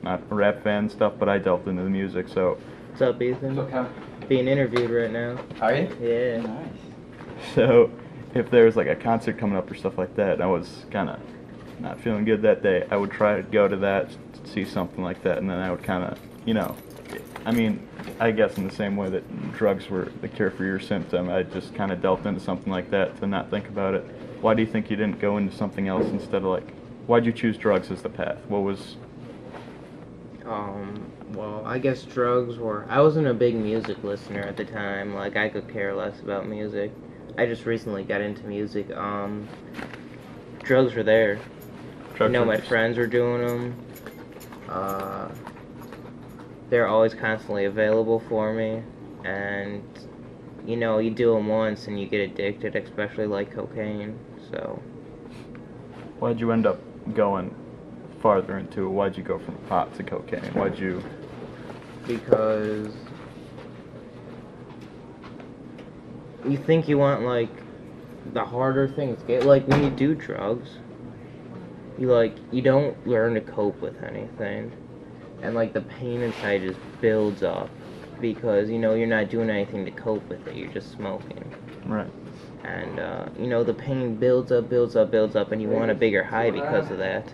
not a rap fan and stuff, but I delved into the music, so What's up, Ethan? So, Cal, Being interviewed right now. are you? Yeah. Nice. if there was like a concert coming up or stuff like that, and I was kind of not feeling good that day, I would try to go to that, see something like that, and then I would kind of, I mean, I guess in the same way that drugs were the cure for your symptom, I just kind of delved into something like that to not think about it. Why do you think you didn't go into something else instead of why'd you choose drugs as the path? What was... Well, I guess drugs were... I wasn't a big music listener at the time. Like, I could care less about music. I just recently got into music. Drugs were there. Drugs My friends were doing them. They're always constantly available for me. And, you do them once and you get addicted, especially like cocaine, so... Why'd you end up going farther into it? Why'd you go from pot to cocaine? Why'd you... Because you think you want, like, the harder things get. Like, when you do drugs, you don't learn to cope with anything. And, like, the pain inside just builds up. Because, you're not doing anything to cope with it. You're just smoking. Right. And, the pain builds up, and you want a bigger high because of that.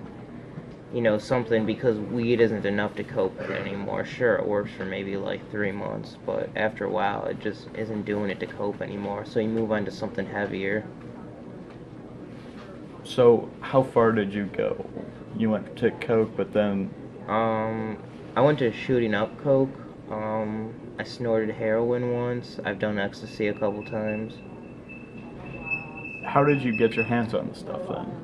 Something, because weed isn't enough to cope with anymore. Sure, it works for maybe like 3 months, but after a while, it just isn't doing it to cope anymore. So you move on to something heavier. So, how far did you go? You went to coke, but then... I went to shooting up coke. I snorted heroin once. I've done ecstasy a couple times. How did you get your hands on the stuff then?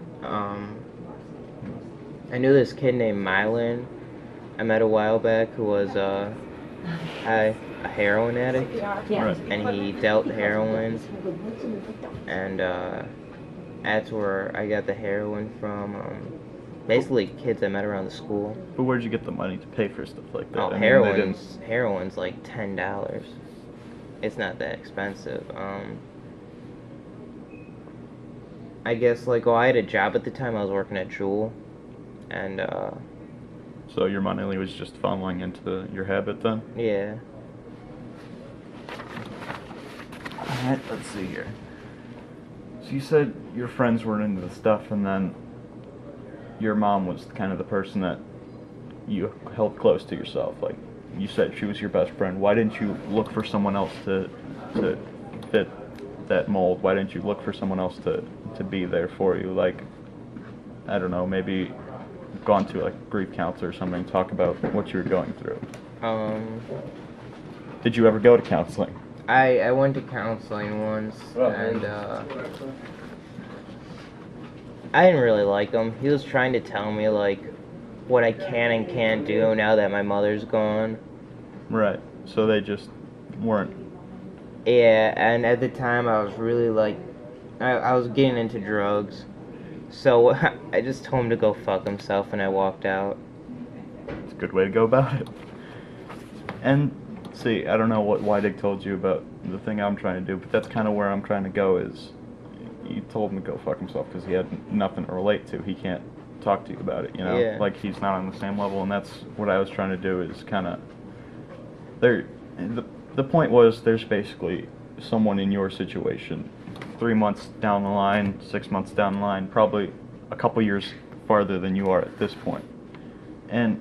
I knew this kid named Mylan I met a while back who was a heroin addict, Right. and he dealt heroin, and that's where I got the heroin from. Basically, kids I met around the school. But where'd you get the money to pay for stuff like that? Oh, I mean, they didn't- heroin's like $10. It's not that expensive. I guess I had a job at the time. I was working at Jewel, and So your money was just funneling into your habit then? yeah. Alright, let's see here. So you said your friends weren't into the stuff, and then your mom was kind of the person that you held close to yourself. Like you said, she was your best friend. Why didn't you look for someone else to fit that mold? Why didn't you look for someone else to be there for you? Like, I don't know, maybe gone to like grief counselor or something, talk about what you were going through. Did you ever go to counseling? I went to counseling once, and I didn't really like him. He was trying to tell me what I can and can't do now that my mother's gone. Right. So they just weren't. Yeah, and at the time I was really I was getting into drugs. So I just told him to go fuck himself, and I walked out. It's a good way to go about it. And see, I don't know what Weidig told you about the thing I'm trying to do, but that's kind of where I'm trying to go. Is you told him to go fuck himself because he had nothing to relate to. He can't talk to you about it, Yeah. Like he's not on the same level, and that's what I was trying to do. Is kind of there. The point was, there's basically someone in your situation, 3 months down the line, 6 months down the line, probably a couple years farther than you are at this point. And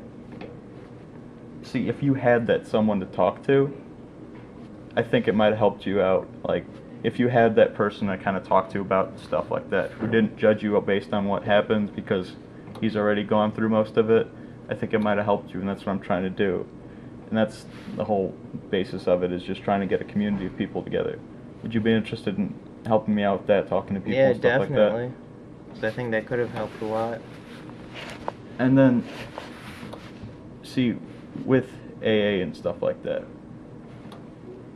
see, if you had that someone to talk to, I think it might have helped you out. Like, if you had that person to kind of talk to about stuff like that, who didn't judge you based on what happened because he's already gone through most of it, I think it might have helped you, and that's what I'm trying to do. And that's the whole basis of it, is just trying to get a community of people together. Would you be interested in helping me out with that, talking to people Yeah, and stuff definitely. like So I think that could have helped a lot. that? And then, see, with AA and stuff like that,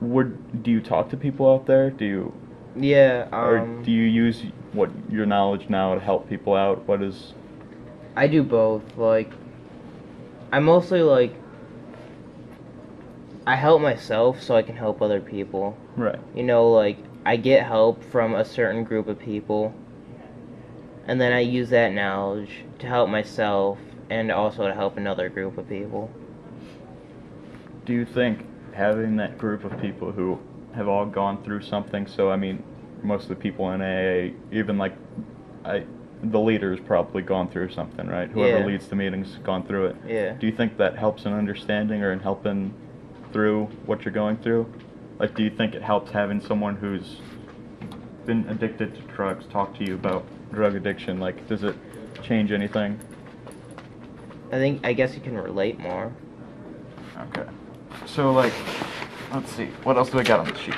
do you talk to people out there? Do you, Yeah, or do you use your knowledge now to help people out? What is... I do both. I mostly I help myself so I can help other people. Right. I get help from a certain group of people, and then I use that knowledge to help myself and also to help another group of people. Do you think having that group of people who have all gone through something, so I mean, most of the people in AA, even like the leader's probably gone through something, right? Whoever Yeah. leads the meeting's gone through it. Yeah. Do you think that helps in understanding or in helping through what you're going through? Like, do you think it helps having someone who's been addicted to drugs talk to you about drug addiction? Like, does it change anything? I guess you can relate more. Okay. So, like, let's see. What else do I got on the sheet?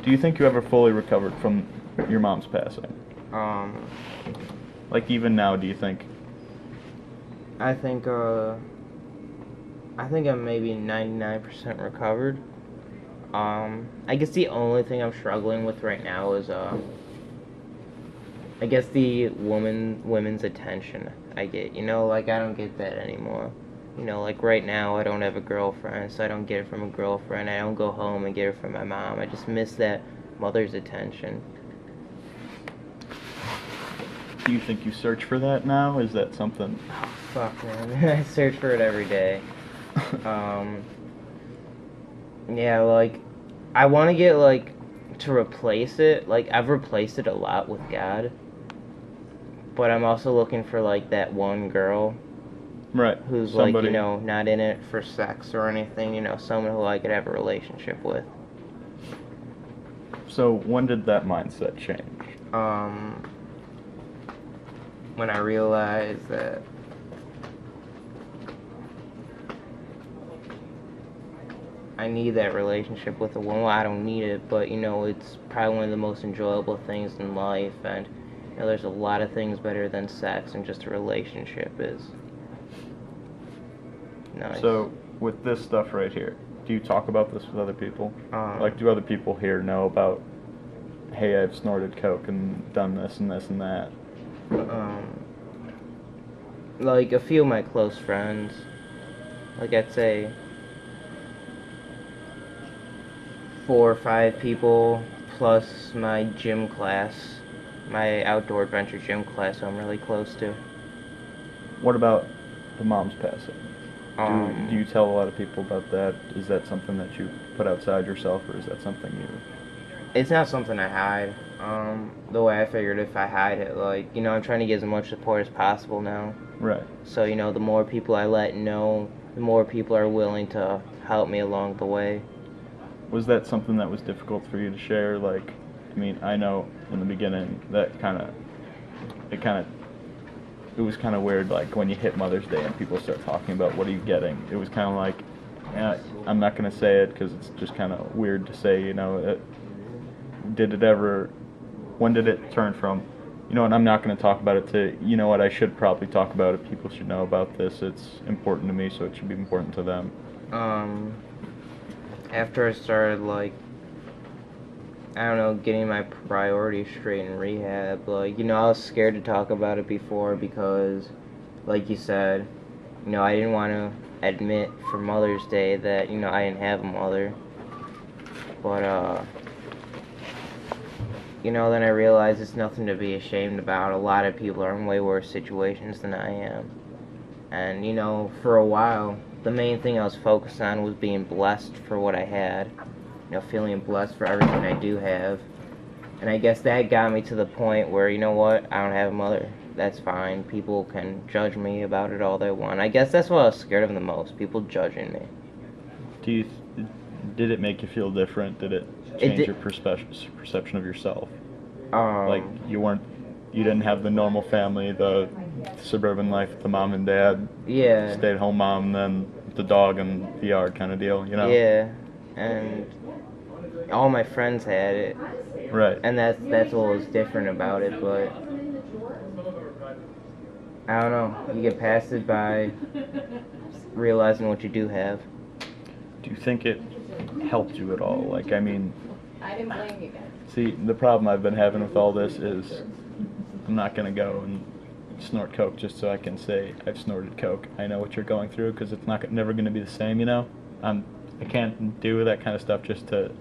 Do you think you ever fully recovered from your mom's passing? Like, even now, do you think? I think I'm maybe 99% recovered. I guess the only thing I'm struggling with right now is I guess the women's attention I get. You know, like I don't get that anymore. You know, like right now I don't have a girlfriend, so I don't get it from a girlfriend. I don't go home and get it from my mom. I just miss that mother's attention. Do you think you search for that now? Is that something? Oh, fuck, man. I search for it every day. Yeah, like, I want to get, like, to replace it. Like, I've replaced it a lot with God. But I'm also looking for, like, that one girl. Right. Who's, somebody. like, you know, not in it for sex or anything. You know, someone who I could have a relationship with. So, when did that mindset change? When I realized that I need that relationship with a woman. Well, I don't need it, but you know, it's probably one of the most enjoyable things in life, and you know, there's a lot of things better than sex, and just a relationship is nice. So, with this stuff right here, do you talk about this with other people? Like, do other people here know about, hey, I've snorted coke and done this and this and that? Like a few of my close friends, like I'd say 4 or 5 people, plus my gym class, my outdoor adventure gym class who I'm really close to. What about the mom's passing? Do you tell a lot of people about that? Is that something that you put outside yourself, or is that something you... It's not something I hide. The way I figured, if I hide it, like, you know, I'm trying to get as much support as possible now. Right. So, you know, the more people I let know, the more people are willing to help me along the way. Was that something that was difficult for you to share? Like, I mean, I know in the beginning that it was kind of weird, like, when you hit Mother's Day and people start talking about what are you getting. It was kind of like, I'm not going to say it because it's just kind of weird to say, you know. When did it turn from, you know what, I'm not going to talk about it, to, you know what, I should probably talk about it, people should know about this, it's important to me, so it should be important to them? After I started, like, I don't know, getting my priorities straight in rehab, like, you know, I was scared to talk about it before because, like you said, you know, I didn't want to admit for Mother's Day that, you know, I didn't have a mother. But, you know, then I realized it's nothing to be ashamed about. A lot of people are in way worse situations than I am. And, you know, for a while, the main thing I was focused on was being blessed for what I had. You know, feeling blessed for everything I do have. And I guess that got me to the point where, you know what, I don't have a mother. That's fine. People can judge me about it all they want. I guess that's what I was scared of the most, people judging me. Did it make you feel different? Did it change your perception of yourself? Like, you didn't have the normal family, the suburban life, the mom and dad, yeah, stay-at-home mom, and then the dog and the yard kind of deal, you know? Yeah, and all my friends had it. Right. And that's what was different about it, but I don't know. You get past it by realizing what you do have. Do you think it helped you at all? Like, I mean, I didn't blame you guys. see, the problem I've been having with all this is I'm not going to go and snort coke just so I can say I've snorted coke. I know what you're going through, because it's never going to be the same, you know? I can't do that kind of stuff just to